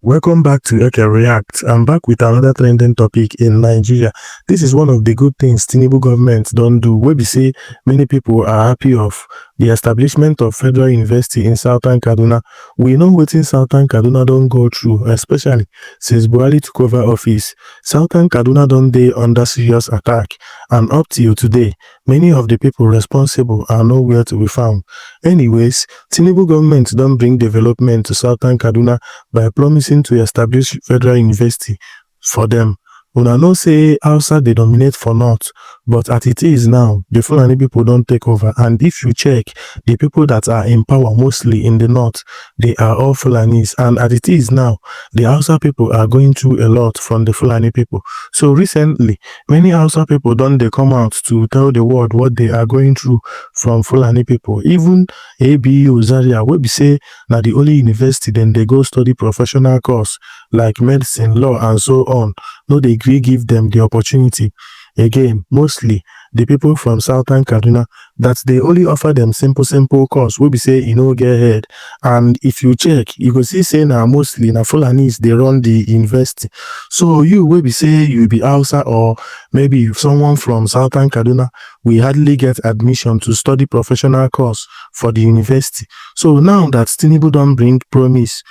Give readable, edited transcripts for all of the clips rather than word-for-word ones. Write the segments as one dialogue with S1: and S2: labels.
S1: Welcome back to Eke React. I'm back with another trending topic in Nigeria. This is one of the good things Tinubu government don't do, where we say many people are happy of the establishment of Federal University in Southern Kaduna. We know what in Southern Kaduna don't go through, especially since Buhari took over office. Southern Kaduna don't dey under serious attack, and up till today, many of the people responsible are nowhere to be found. Anyways, Tinubu government don't bring development to Southern Kaduna by promising to establish Federal University for them. Una know say Hausa dey dominate for north, but as it is now, the Fulani people don't take over, and if you check, the people that are in power mostly in the north, they are all Fulanis, and as it is now, the Hausa people are going through a lot from the Fulani people. So recently, many Hausa people don't they come out to tell the world what they are going through from Fulani people. Even ABU Zaria, wey be say na the only university then they go study professional course like medicine, law, and so on, no dey gree give them the opportunity. Again, mostly the people from Southern Kaduna, that they only offer them simple course wey be say e no get head. And if you check, you go see say na mostly na Fulanis they run the university. So you wey be say you be Hausa, or maybe someone from Southern Kaduna, we hardly get admission to study professional course for the university. So now that Tinubu don't bring promise,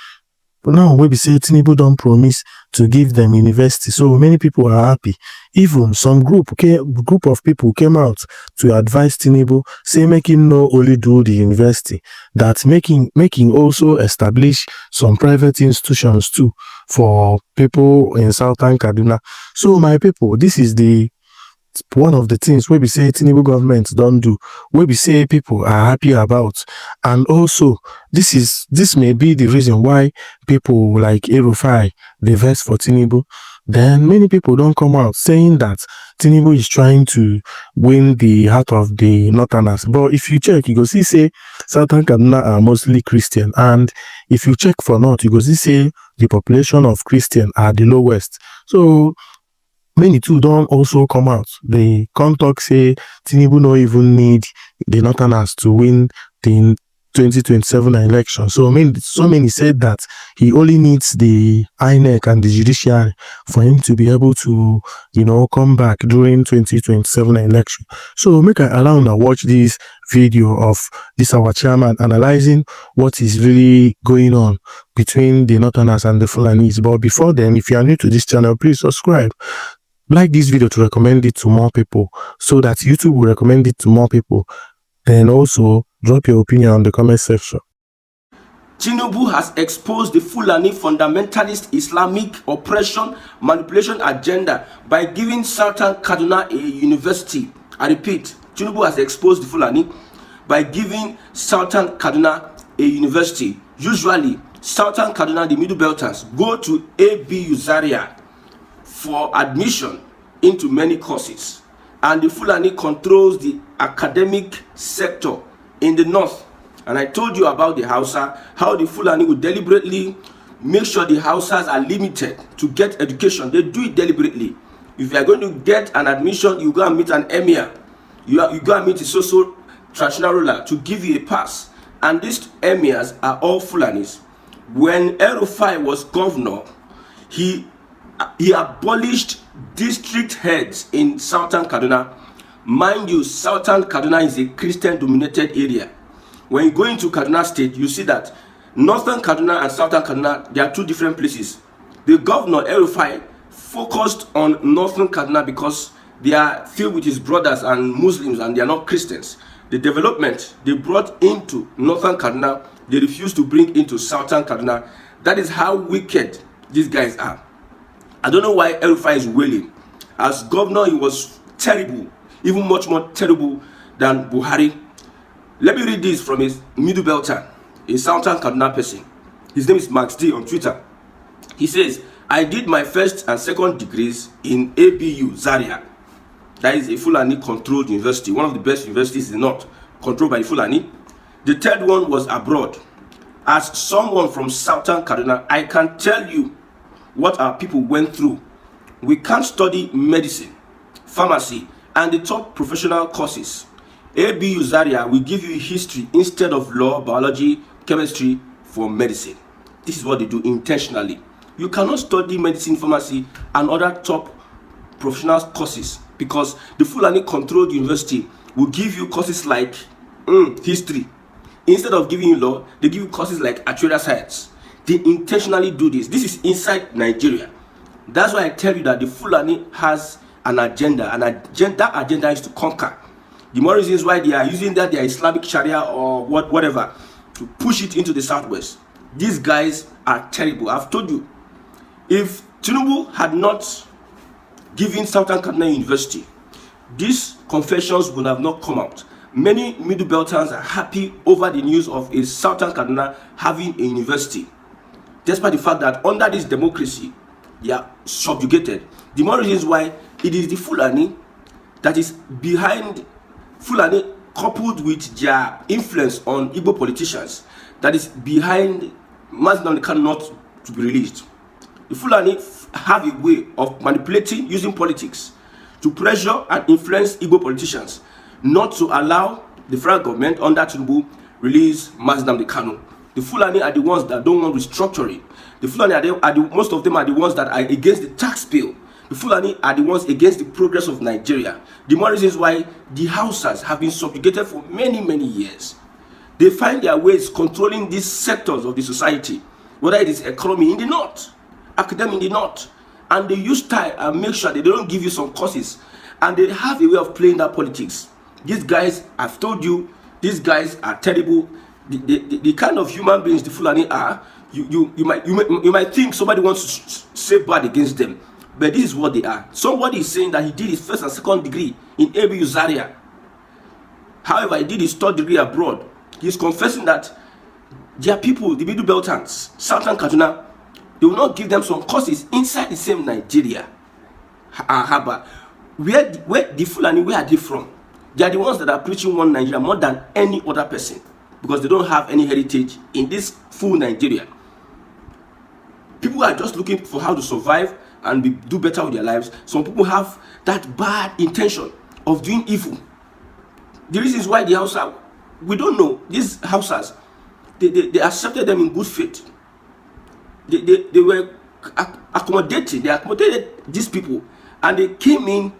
S1: now we be say Tinubu don't promise to give them university, so many people are happy. Even some group of people came out to advise Tinubu, say making no only do the university, that making also establish some private institutions too for people in Southern Kaduna. So my people, this is the one of the things we be say Tinubu government don't do, we be say people are happy about. And also this may be the reason why people like Arewa they vex for Tinubu. Then many people don't come out saying that Tinubu is trying to win the heart of the Northerners. But if you check, you go see say Southern Kaduna are mostly Christian, and if you check for North, you go see say the population of Christian are the lowest. So many too don't also come out. They come talk say Tinubu no even need the Northerners to win the 2027 election. So many said that he only needs the INEC and the judiciary for him to be able to, come back during 2027 election. So make I allow now watch this video of this our chairman analyzing what is really going on between the Northerners and the Fulanis. But before then, if you are new to this channel, please subscribe. Like this video to recommend it to more people, so that YouTube will recommend it to more people. Then also drop your opinion on the comment section.
S2: Tinubu has exposed the Fulani fundamentalist Islamic oppression manipulation agenda by giving Southern Kaduna a university. I repeat, Tinubu has exposed the Fulani by giving Southern Kaduna a university. Usually, Southern Kaduna, the Middle Belters, go to ABU Zaria for admission into many courses, and the Fulani controls the academic sector in the north. And I told you about the Hausa, how the Fulani would deliberately make sure the Hausas are limited to get education. They do it deliberately. If you are going to get an admission, you go and meet an emir, you go and meet a social traditional ruler to give you a pass. And these emirs are all Fulanis. When Arewa was governor, he abolished district heads in Southern Kaduna. Mind you, Southern Kaduna is a Christian-dominated area. When you go into Kaduna State, you see that Northern Kaduna and Southern Kaduna, they are two different places. The governor, Arewa, focused on Northern Kaduna because they are filled with his brothers and Muslims, and they are not Christians. The development they brought into Northern Kaduna, they refused to bring into Southern Kaduna. That is how wicked these guys are. I don't know why Arewa is wailing. As governor, he was terrible, even much more terrible than Buhari. Let me read this from his Middle Belter, a Southern Kaduna person. His name is Max D on Twitter. He says, I did my first and second degrees in ABU Zaria. That is a Fulani-controlled university, one of the best universities in the north, controlled by Fulani. The third one was abroad. As someone from Southern Kaduna, I can tell you what our people went through. We can't study medicine, pharmacy, and the top professional courses. ABU Zaria will give you history instead of law, biology, chemistry for medicine. This is what they do intentionally. You cannot study medicine, pharmacy, and other top professional courses, because the Fulani controlled university will give you courses like history. Instead of giving you law, they give you courses like actuarial science. They intentionally do this. This is inside Nigeria. That's why I tell you that the Fulani has an agenda, and that agenda is to conquer. The more reasons why they are using their Islamic Sharia or whatever to push it into the southwest. These guys are terrible. I've told you, if Tinubu had not given Southern Kaduna University, these confessions would have not come out. Many Middle Belters are happy over the news of a Southern Kaduna having a university, despite the fact that under this democracy, they are subjugated. The more reasons why it is the Fulani that is behind, Fulani coupled with their influence on Igbo politicians, that is behind Mazi Nnamdi not to be released. The Fulani have a way of manipulating, using politics to pressure and influence Igbo politicians not to allow the federal government under Tinubu release Mazi Nnamdi. The Fulani are the ones that don't want restructuring. The Fulani most of them are the ones that are against the tax bill. The Fulani are the ones against the progress of Nigeria. The more reasons why the Hausas have been subjugated for many, many years. They find their ways controlling these sectors of the society, whether it is economy in the north, academic in the north, and they use time and make sure they don't give you some courses, and they have a way of playing that politics. These guys, I've told you, these guys are terrible. The kind of human beings the Fulani are, you might think somebody wants to say bad against them, but this is what they are. Somebody is saying that he did his first and second degree in ABU Zaria. However, he did his third degree abroad. He's confessing that their people, the Middle Beltans, Southern Kaduna, they will not give them some courses inside the same Nigeria. Where the Fulani, where are they from? They are the ones that are preaching one Nigeria more than any other person, because they don't have any heritage in this full Nigeria. People are just looking for how to survive and do better with their lives. Some people have that bad intention of doing evil. The reasons why the Hausa, we don't know. These Hausas, they accepted them in good faith. They were accommodated. They accommodated these people, and they came in, and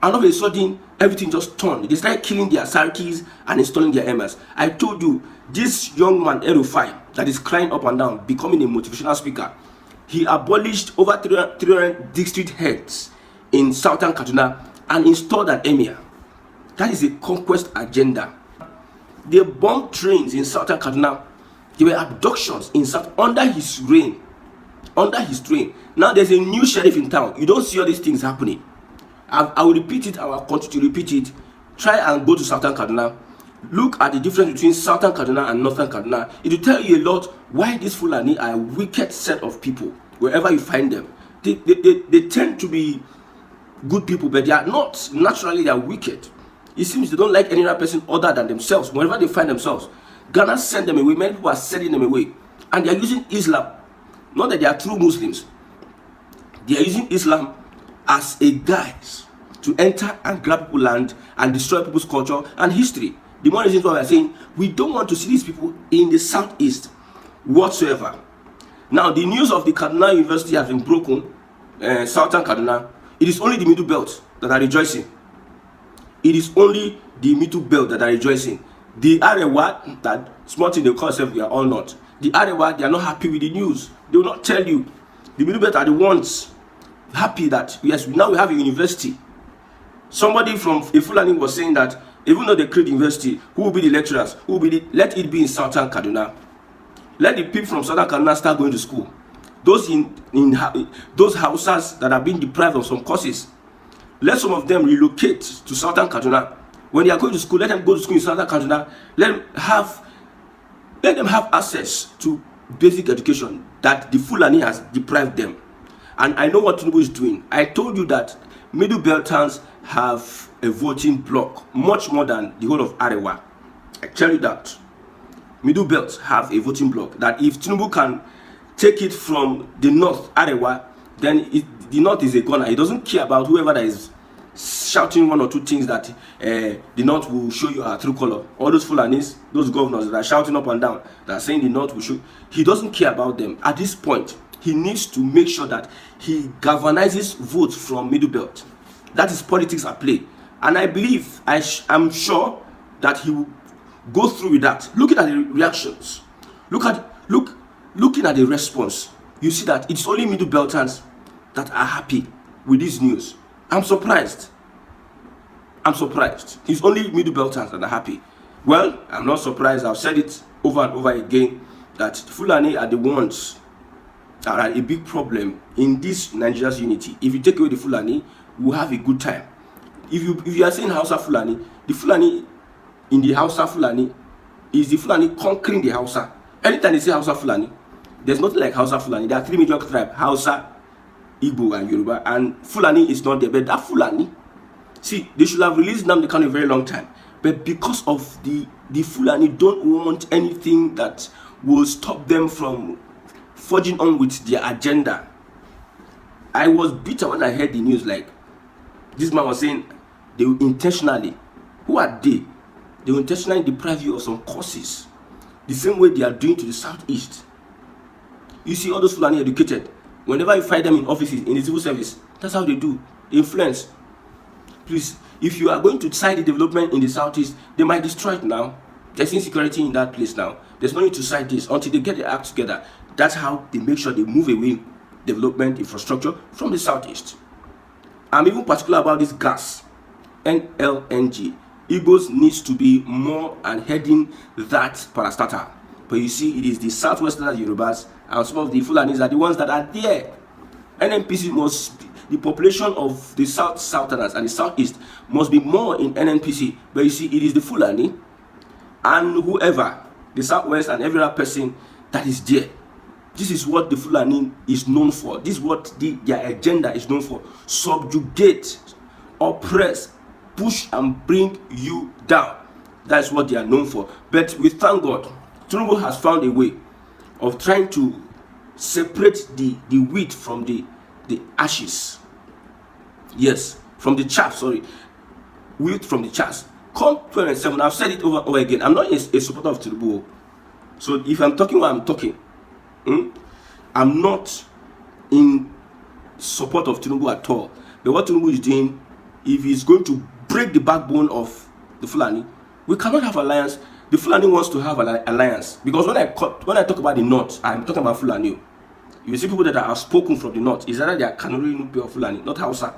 S2: all of a sudden everything just turned. They started killing their Sarkis and installing their emirs. I told you, this young man Arewa that is crying up and down, becoming a motivational speaker, he abolished over 300 district heads in Southern Kaduna and installed an emir. That is a conquest agenda. They bombed trains in Southern Kaduna. There were abductions in under his reign. Under his reign. Now there's a new sheriff in town. You don't see all these things happening. I will repeat it. I will continue to repeat it. Try and go to Southern Kaduna. Look at the difference between Southern Kaduna and Northern Kaduna. It will tell you a lot why these Fulani are a wicked set of people. Wherever you find them, they tend to be good people, but they are not. Naturally, they are wicked. It seems they don't like any other person other than themselves. Wherever they find themselves, Ghana send them away. Many people are sending them away, and they are using Islam. Not that they are true Muslims. They are using Islam as a guise to enter and grab people's land and destroy people's culture and history. The more reasons why we are saying we don't want to see these people in the southeast whatsoever. Now, the news of the Kaduna University has been broken, Southern Kaduna. It is only the Middle Belt that are rejoicing. It is only the Middle Belt that are rejoicing. The Arewa, that small thing they call themselves, we are all not. The Arewa, they are not happy with the news. They will not tell you. The Middle Belt are the ones happy that, yes, now we have a university. Somebody from a Fulani was saying that even though they create university, who will be the lecturers? Who will be let it be in Southern Kaduna. Let the people from Southern Kaduna start going to school. Those in those houses that are being deprived of some courses, let some of them relocate to Southern Kaduna. When they are going to school, let them go to school in Southern Kaduna. Let them have access to basic education that the Fulani has deprived them. And I know what Tinubu is doing. I told you that Middle Beltans have a voting bloc, much more than the whole of Arewa. I tell you that. Middle Belts have a voting bloc that if Tinubu can take it from the north, Arewa, then the north is a gunner. He doesn't care about whoever that is shouting one or two things that the north will show you our true color. All those Fulanis, those governors that are shouting up and down, that are saying the north will show. He doesn't care about them at this point. he needs to make sure that he galvanizes votes from Middle Belt. That is politics at play. And I believe, I'm sure that he will go through with that. Looking at the reactions, looking at the response, you see that it's only Middle Belters that are happy with this news. I'm surprised. It's only Middle Belters that are happy. Well, I'm not surprised. I've said it over and over again that Fulani are the ones that are a big problem in this Nigeria's unity. If you take away the Fulani, we'll have a good time. If you are saying Hausa Fulani, the Fulani in the Hausa Fulani is the Fulani conquering the Hausa. Anytime they say Hausa Fulani, there's nothing like Hausa Fulani. There are three major tribes: Hausa, Igbo, and Yoruba. And Fulani is not there, but that Fulani, see, they should have released them the kind of very long time. But because of the Fulani don't want anything that will stop them from forging on with their agenda. I was bitter when I heard the news. Like, this man was saying they will intentionally, who are they? They will intentionally deprive you of some courses, the same way they are doing to the southeast. You see all those Fulani educated, whenever you find them in offices, in the civil service, that's how they do. Influence. Please, if you are going to side the development in the southeast, they might destroy it now. There's insecurity in that place now. There's no need to side this until they get their act together. That's how they make sure they move away development infrastructure from the southeast. I'm even particular about this gas, NLNG. Igbos needs to be more and heading that parastatal. But you see, it is the southwestern Yorubas and some of the Fulanis are the ones that are there. NNPC must, the population of the southerners and the southeast must be more in NNPC. But you see, it is the Fulani and whoever, the southwest and every other person that is there. This is what the Fulani is known for. This is what their agenda is known for. Subjugate, oppress, push and bring you down. That's what they are known for. But we thank God, Tinubu has found a way of trying to separate the wheat from the ashes. Yes, from the chaff, sorry. Wheat from the chaff. Come 2007, I've said it over again. I'm not a supporter of Tinubu. So if I'm talking what I'm talking, I'm not in support of Tinubu at all. But what Tinubu is doing, if he's going to break the backbone of the Fulani, we cannot have alliance. The Fulani wants to have an alliance. Because when I talk about the North, I'm talking about Fulani. You see people that are outspoken from the North. Is either they are Kanuri, Nupe, or Fulani, not Hausa.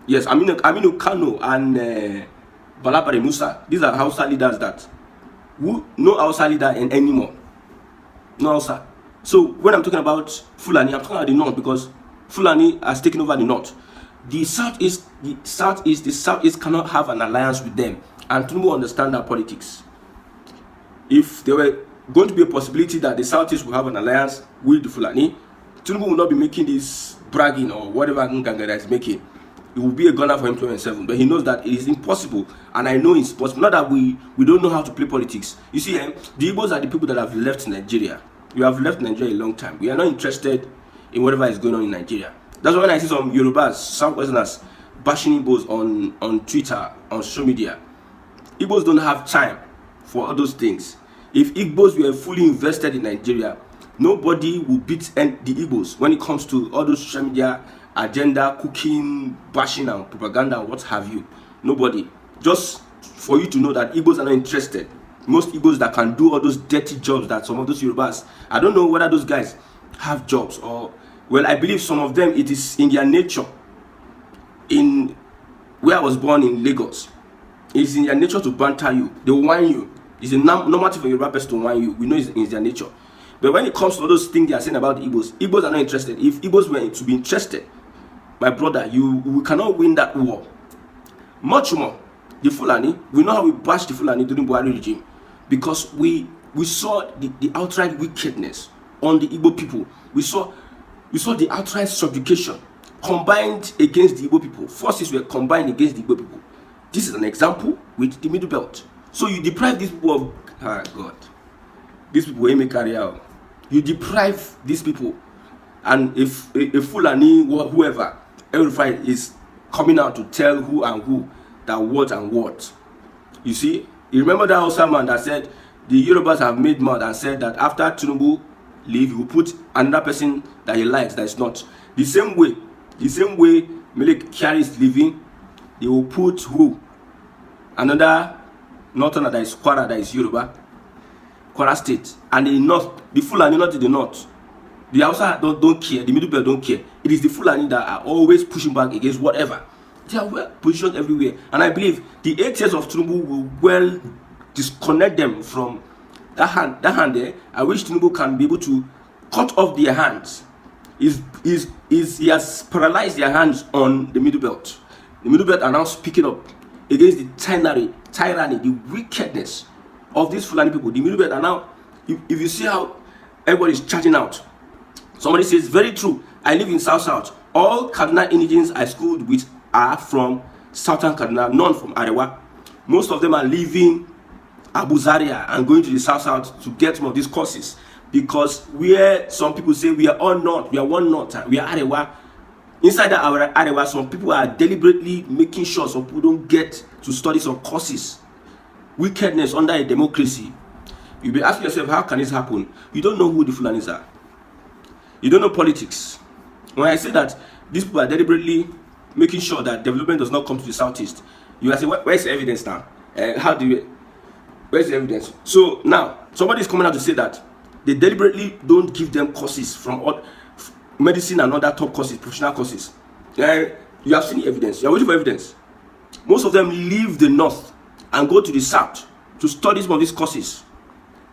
S2: Yes, Aminu Kano and Balapare Musa. These are Hausa leaders that no Hausa leader anymore. No Hausa. So when I'm talking about Fulani, I'm talking about the North because Fulani has taken over the North. The Southeast cannot have an alliance with them. And Tinubu understand that politics. If there were going to be a possibility that the Southeast will have an alliance with the Fulani, Tinubu will not be making this bragging or whatever Nganga is making. It will be a gunner for him 27, but he knows that it is impossible, and I know it's possible. Not that we don't know how to play politics. You see, the Igbos are the people that have left Nigeria. We have left Nigeria a long time. We are not interested in whatever is going on in Nigeria. That's why when I see some Yorubas, Southwesterners bashing Igbos on Twitter, on social media, Igbos don't have time for all those things. If Igbos were fully invested in Nigeria, nobody will beat the Igbos when it comes to all those social media agenda, cooking, bashing and propaganda and what have you. Nobody. Just for you to know that Igbos are not interested. Most Igbos that can do all those dirty jobs that some of those Yorubas, I don't know whether those guys have jobs or, well, I believe some of them, it is in their nature. In where I was born in Lagos, it's in their nature to banter you. They will whine you. It's a normative for Yoruba person to whine you. We know it's in their nature. But when it comes to all those things they are saying about the Igbos are not interested. If Igbos were to be interested, my brother, we cannot win that war. Much more, the Fulani, we know how we bashed the Fulani during Buhari regime because we saw the outright wickedness on the Igbo people. We saw the outright subjugation combined against the Igbo people. Forces were combined against the Igbo people. This is an example with the Middle Belt. So you deprive these people of, God, these people will make career. You deprive these people, and if a Fulani, whoever, every is coming out to tell who and who that what and what. You see, you remember that Hausa man that said the Yorubas have made mad and said that after Tinubu leave, he will put another person that he likes that is not. The same way Mele Kyari is leaving, they will put who? Another northerner that is Kwara, that is Yoruba, Kwara State. And the north, the Fulani, not the north. The Hausa don't care, the Middle Belt don't care. It is the Fulani that are always pushing back against whatever. They are well positioned everywhere. And I believe the 8 years of Tinubu will well disconnect them from that hand there. I wish Tinubu can be able to cut off their hands. He has paralyzed their hands on the Middle Belt. The Middle Belt are now speaking up against the tyranny, the wickedness of these Fulani people. The Middle Belt are now, if you see how everybody is charging out. Somebody says, very true, I live in South. All Kaduna indigents I schooled with are from Southern Kaduna, none from Arewa. Most of them are leaving Abu Zaria and going to the South to get some of these courses. Because where some people say we are all North, we are one North, we are Arewa. Inside that Arewa, some people are deliberately making sure some people don't get to study some courses. Wickedness under a democracy. You'll be asking yourself, how can this happen? You don't know who the Fulanis are. You don't know politics. When I say that these people are deliberately making sure that development does not come to the southeast, you are saying, where's the evidence now? Where's the evidence? So now, somebody is coming out to say that they deliberately don't give them courses from medicine and other top courses, professional courses. You have seen the evidence. You are waiting for evidence. Most of them leave the north and go to the south to study some of these courses.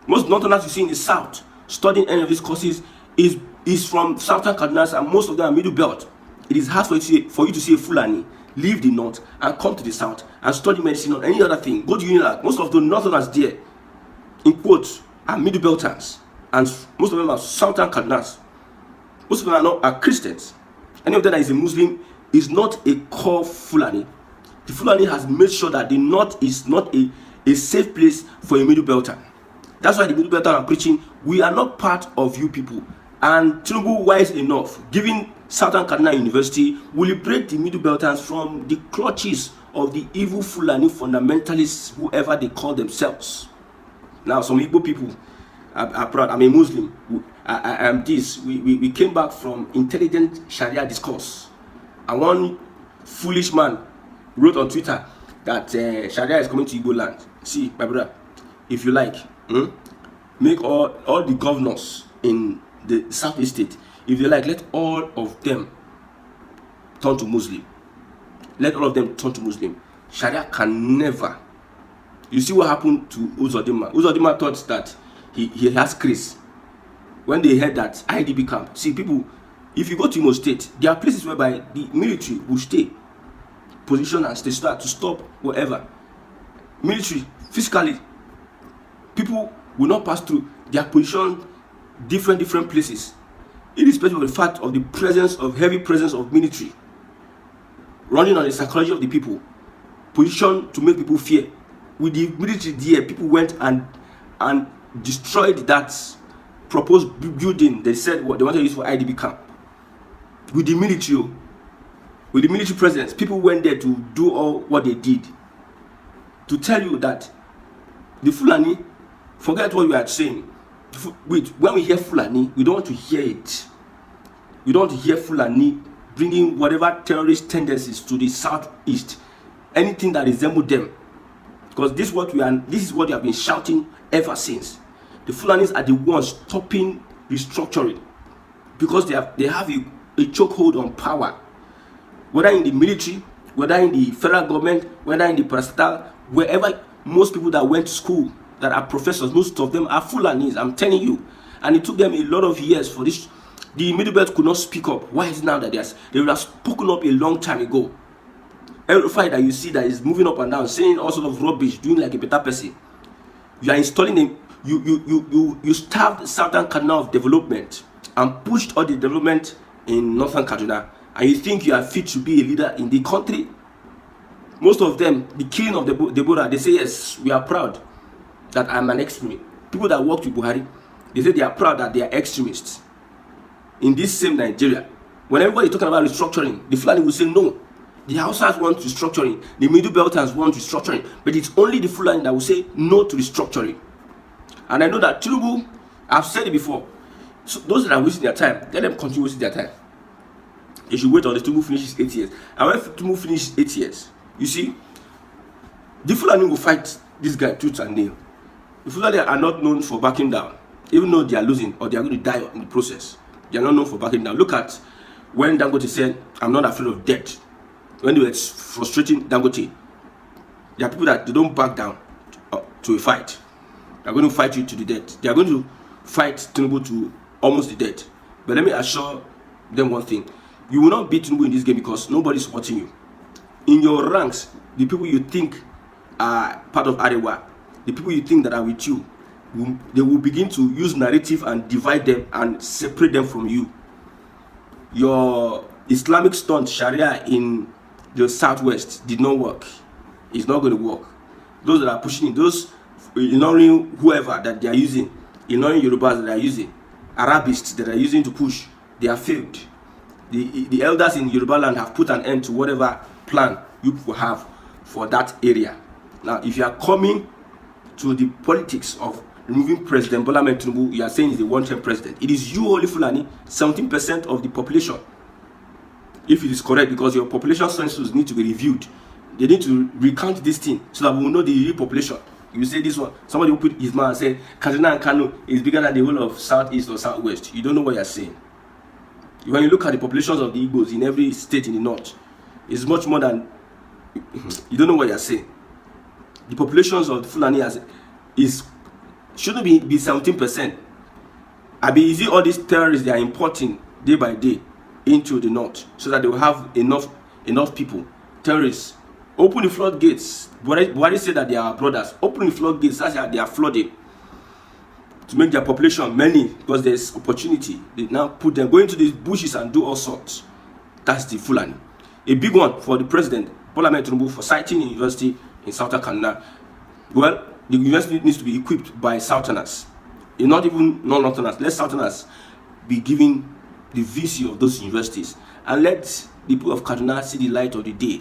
S2: Most northerners you see in the south studying any of these courses is from Southern Kaduna, and most of them are Middle Belt. It is hard for you to see a Fulani leave the north and come to the south and study medicine or any other thing. Go to Unilag. Most of the northerners there, in quotes, are Middle Belters, and most of them are Southern Kadunas. Most of them are Christians. Any of them that is a Muslim is not a core Fulani. The Fulani has made sure that the north is not a safe place for a Middle Belter. That's why the Middle Belter are preaching, we are not part of you people. And Tinubu, wise enough, giving Southern Kaduna University, will liberate the Middle Belters from the clutches of the evil Fulani fundamentalists, whoever they call themselves. Now, some Igbo people are proud. I'm a Muslim. I am this. We came back from intelligent Sharia discourse. And one foolish man wrote on Twitter that Sharia is coming to Igbo land. See, my brother, if you like, make all the governors in the southeast state, if you like, let all of them turn to Muslim. Let all of them turn to Muslim. Sharia can never. You see what happened to Uzodinma. Uzodinma thought that he has Chris. When they heard that IDB camp, see people, if you go to Imo State, there are places whereby the military will stay, position and start to stop whatever. Military, physically, people will not pass through. Their position different places, irrespective of the fact of the heavy presence of military running on the psychology of the people, position to make people fear. With the military there, people went and destroyed that proposed building they said what they wanted to use for IDB camp. With the military presence, people went there to do all what they did. To tell you that the Fulani, forget what you are saying. When we hear Fulani, we don't want to hear it. We don't want to hear Fulani bringing whatever terrorist tendencies to the southeast, anything that resembles them, because this is what we have been shouting ever since. The Fulanis are the ones stopping restructuring because they have a chokehold on power, whether in the military, whether in the federal government, whether in the parastatal, wherever. Most people that went to school that are professors, most of them are Fulanis, I'm telling you. And it took them a lot of years for this. The Middle Belt could not speak up. Why is it now that they would have spoken up a long time ago? Every fight that you see that is moving up and down, saying all sort of rubbish, doing like a better person, you are installing them. You starved Southern Kaduna of development and pushed all the development in Northern Kaduna, and you think you are fit to be a leader in the country? Most of them, the killing of Deborah, they say, yes, we are proud that I'm an extremist. People that worked with Buhari, they say they are proud that they are extremists. In this same Nigeria, when everybody is talking about restructuring, the Fulani will say no. The Hausas want restructuring, the Middle Belters want restructuring, but it's only the Fulani that will say no to restructuring. And I know that Tinubu, I've said it before, So those that are wasting their time, let them continue wasting their time. They should wait until Tinubu finishes 8 years. And when Tinubu finishes 8 years, you see, the Fulani will fight this guy tooth and nail. The Fulani are not known for backing down, even though they are losing or they are going to die in the process. They are not known for backing down. Look at when Dangote said, "I'm not afraid of death." When they were frustrating Dangote, there are people that they don't back down to a fight. They are going to fight you to the death. They are going to fight Tinubu to almost the death. But let me assure them one thing: you will not beat Tinubu in this game because nobody is supporting you. In your ranks, the people you think are part of Arewa, the people you think that are with you, they will begin to use narrative and divide them and separate them from you. Your Islamic stunt Sharia in the southwest did not work. It's not going to work. Those that are pushing it, those ignoring whoever that they are using, ignoring Yorubas that they are using, Arabists that are using to push, they have failed. The elders in Yoruba land have put an end to whatever plan you people have for that area. Now, if you are coming to the politics of removing President Bola Ahmed Tinubu, you are saying he's a one-term president. It is you, only Fulani, 17% of the population. If it is correct, because your population census need to be reviewed. They need to recount this thing so that we will know the real population. You say this one, somebody will put his mouth and say Kaduna and Kano is bigger than the whole of southeast or southwest. You don't know what you're saying. When you look at the populations of the Igbos in every state in the north, it's much more than you don't know what you're saying. The populations of the Fulani shouldn't be 17%. I be easy all these terrorists they are importing day by day into the north so that they will have enough people. Terrorists, open the floodgates. Buhari said that they are brothers. Open the floodgates, that's how they are flooding to make their population many because there's opportunity. They now put them go into these bushes and do all sorts. That's the Fulani. A big one for the president Bola Ahmed Tinubu for citing a university in Southern Kaduna. Well, the university needs to be equipped by Southerners. It's not even non-Northerners. Let Southerners be given the VC of those universities and let the people of Kaduna see the light of the day.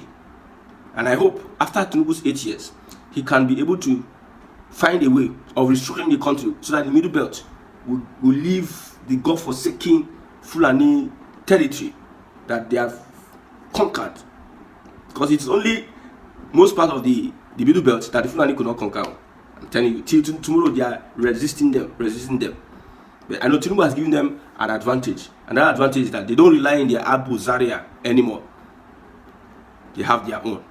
S2: And I hope after Tinubu's 8 years, he can be able to find a way of restructuring the country so that the Middle Belt will leave the God-forsaken Fulani territory that they have conquered. Because it's only most part of the Middle Belt that the Fulani could not conquer. I'm telling you, till tomorrow they are resisting them. But I know Tinubu has given them an advantage. And that advantage is that they don't rely on their Abu Zaria anymore. They have their own.